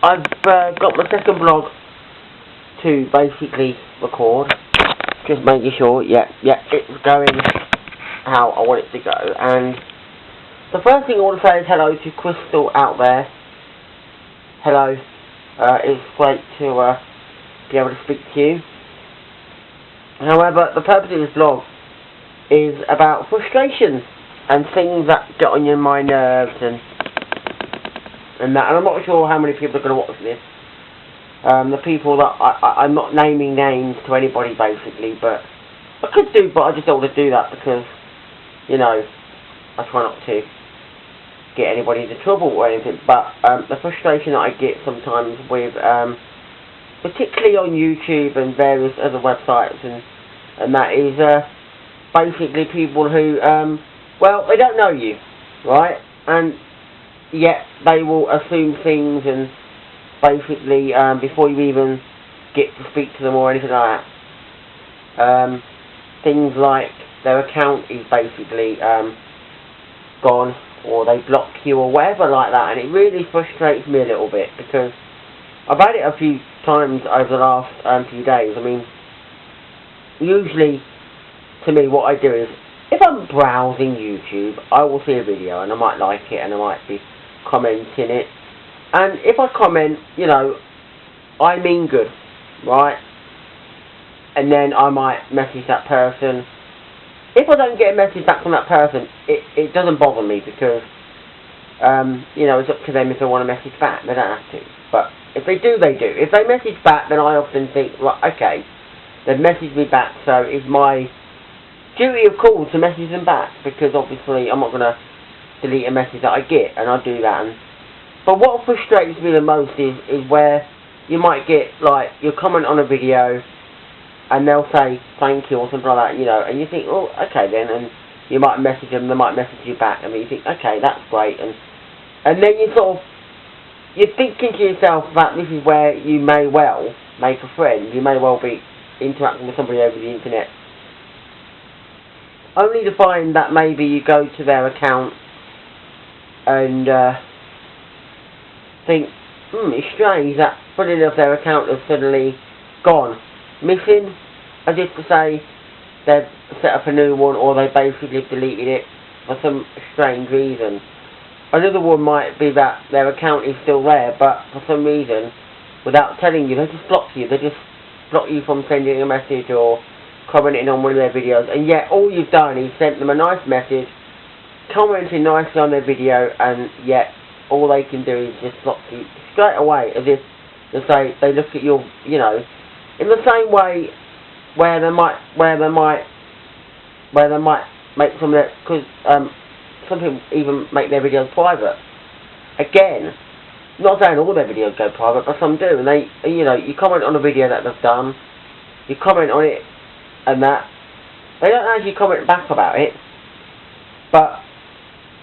I've got my second blog to basically record. Just making sure, yeah, it's going how I want it to go. And the first thing I want to say is hello to Crystal out there. Hello. It's great to be able to speak to you. However, the purpose of this blog is about frustrations and things that get on my nerves and that. And I'm not sure how many people are going to watch this. The people that I'm not naming names to anybody basically, but I could do, but I just don't want to do that because, you know, I try not to get anybody into trouble or anything. But the frustration that I get sometimes with, particularly on YouTube and various other websites, and that is basically people who, well, they don't know you, right? And yet they will assume things and basically before you even get to speak to them or anything like that. Things like their account is basically gone, or they block you or whatever like that, and it really frustrates me a little bit because I've had it a few times over the last few days. I mean, usually to me what I do is, if I'm browsing YouTube, I will see a video and I might like it and I might be commenting it, and if I comment, you know, I mean good, right? And then I might message that person. If I don't get a message back from that person, it doesn't bother me because, you know, it's up to them if they want to message back. They don't have to. But if they do, they do. If they message back, then I often think, right, okay, they've messaged me back, so it's my duty of call to message them back, because obviously I'm not going to delete a message that I get, and I do that. But what frustrates me the most is where you might get, like, you comment on a video and they'll say thank you or something like that, you know, and you think, oh, okay then, and you might message them, they might message you back, and you think, okay, that's great, and then you sort of, you're thinking to yourself that this is where you may well make a friend, you may well be interacting with somebody over the internet, only to find that maybe you go to their account and think, it's strange that funny enough their account has suddenly gone missing, as if to say they've set up a new one or they basically deleted it for some strange reason. Another one might be that their account is still there, but for some reason, without telling you, they just block you. They just block you from sending a message or commenting on one of their videos, and yet all you've done is sent them a nice message, commenting nicely on their video, and yet all they can do is just block you straight away, as if to say they look at your, you know, in the same way where they might make some of their, because some people even make their videos private. Again, not saying all their videos go private, but some do, and they, you know, you comment on a video that they've done, you comment on it, and that they don't actually comment back about it, but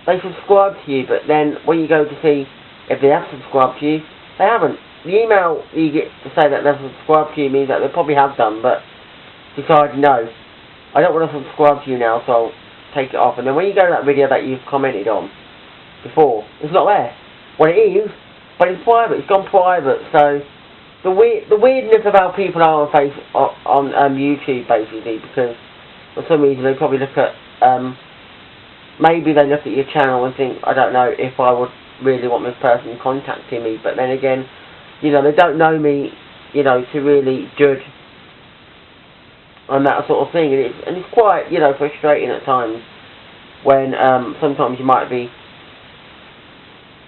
they subscribe to you. But then when you go to see if they have subscribed to you, they haven't. The email you get to say that they've subscribed to you means that they probably have done, but decide, no, I don't want to subscribe to you now, so I'll take it off. And then when you go to that video that you've commented on before, it's not there. Well, it is, but it's private. It's gone private. So the weirdness of how people are on YouTube, basically, because for some reason they probably look at maybe they look at your channel and think, I don't know if I would really want this person contacting me, but then again, you know, they don't know me, you know, to really judge on that sort of thing, and it's quite, you know, frustrating at times when sometimes you might be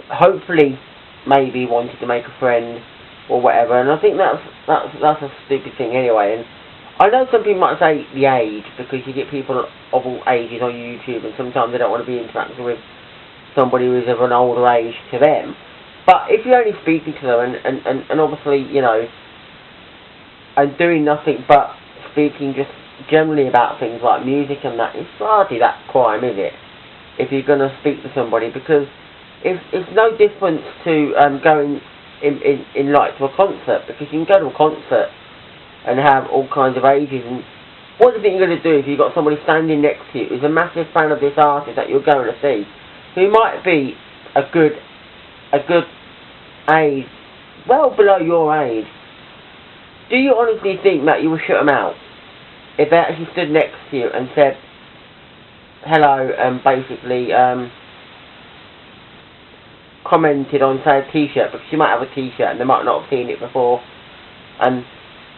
hopefully maybe wanting to make a friend or whatever, and I think that's a stupid thing anyway. And I know some people might say the age, because you get people of all ages on YouTube, and sometimes they don't want to be interacting with somebody who is of an older age to them. But if you're only speaking to them and obviously, you know, and doing nothing but speaking just generally about things like music and that, it's hardly that crime, is it? If you're going to speak to somebody, because it's no difference to going in like to a concert, because you can go to a concert and have all kinds of ages, and what do you think you're going to do if you've got somebody standing next to you who's a massive fan of this artist that you're going to see, who might be a good age well below your age, do you honestly think that you would shut them out if they actually stood next to you and said hello and basically commented on, say, a t-shirt, because you might have a t-shirt and they might not have seen it before, and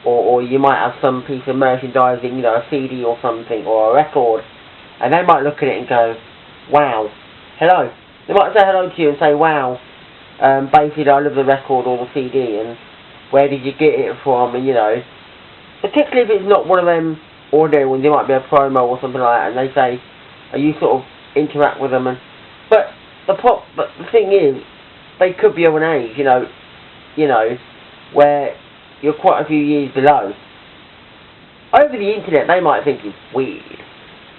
or you might have some piece of merchandising, you know, a CD or something, or a record, and they might look at it and go, wow, hello. They might say hello to you and say, wow, basically I love the record or the CD, and where did you get it from, and you know, particularly if it's not one of them ordinary ones, it might be a promo or something like that, and they say, and you sort of interact with them, and but the thing is, they could be of an age, you know, where you're quite a few years below. Over the internet, they might think it's weird,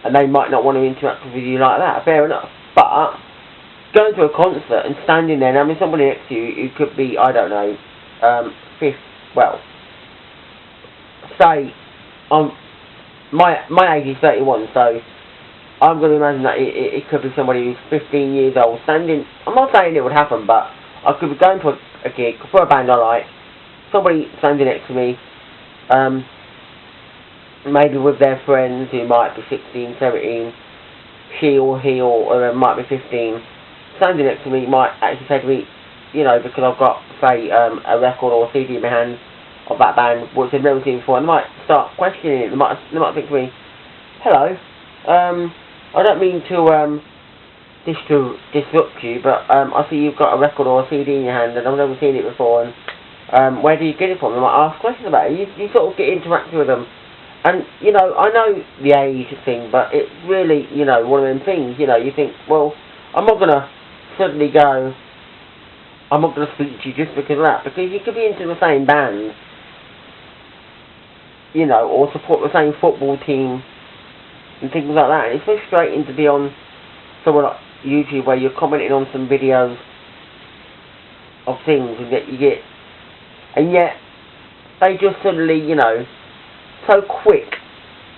and they might not want to interact with you like that. Fair enough. But going to a concert and standing there and having somebody next to you who could be, I don't know, say, my age is 31, so I'm going to imagine that it could be somebody who's 15 years old standing. I'm not saying it would happen, but I could be going to a gig for a band I like, somebody standing next to me, maybe with their friends who might be 16, 17, she or he or might be 15, standing next to me might actually say to me, you know, because I've got, say, a record or a CD in my hand of that band, which they've never seen before, and they might start questioning it. They might think to me, hello, I don't mean to disrupt you, but I see you've got a record or a CD in your hand, and I've never seen it before, and where do you get it from? They might ask questions about it. You sort of get interactive with them. And, you know, I know the age thing, but it's really, you know, one of them things, you know, you think, well, I'm not going to suddenly go, I'm not going to speak to you just because of that, because you could be into the same band, you know, or support the same football team, and things like that, and it's frustrating to be on someone like YouTube where you're commenting on some videos of things, and yet they just suddenly, you know, so quick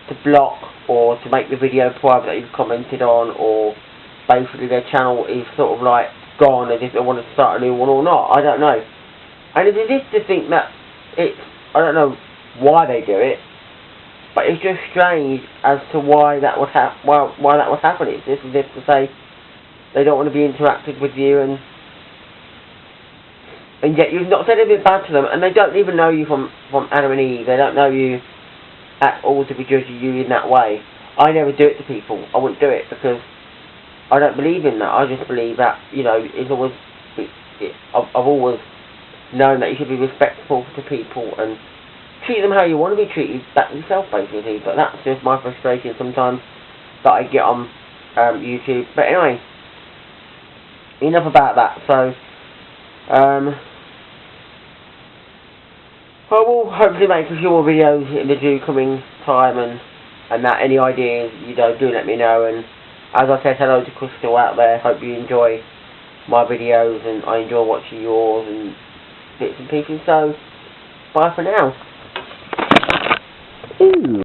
to block or to make the video private that you've commented on, or basically their channel is sort of like gone as if they want to start a new one or not. I don't know. And it is to think that it's, I don't know why they do it, but it's just strange as to why that would why that would happen. It's just as if to say they don't want to be interacted with you, and yet you've not said anything bad to them, and they don't even know you from Adam and Eve. They don't know you at all to be judging you in that way. I never do it to people. I wouldn't do it because I don't believe in that. I just believe that, you know, I've always known that you should be respectful to people and treat them how you want to be treated back yourself, basically. But that's just my frustration sometimes that I get on YouTube. But anyway, enough about that. So, I will hopefully make a few more videos in the due coming time, and that any ideas, you know, do let me know. And as I said, hello to Crystal out there. Hope you enjoy my videos, and I enjoy watching yours and bits and pieces. So, bye for now. Ooh.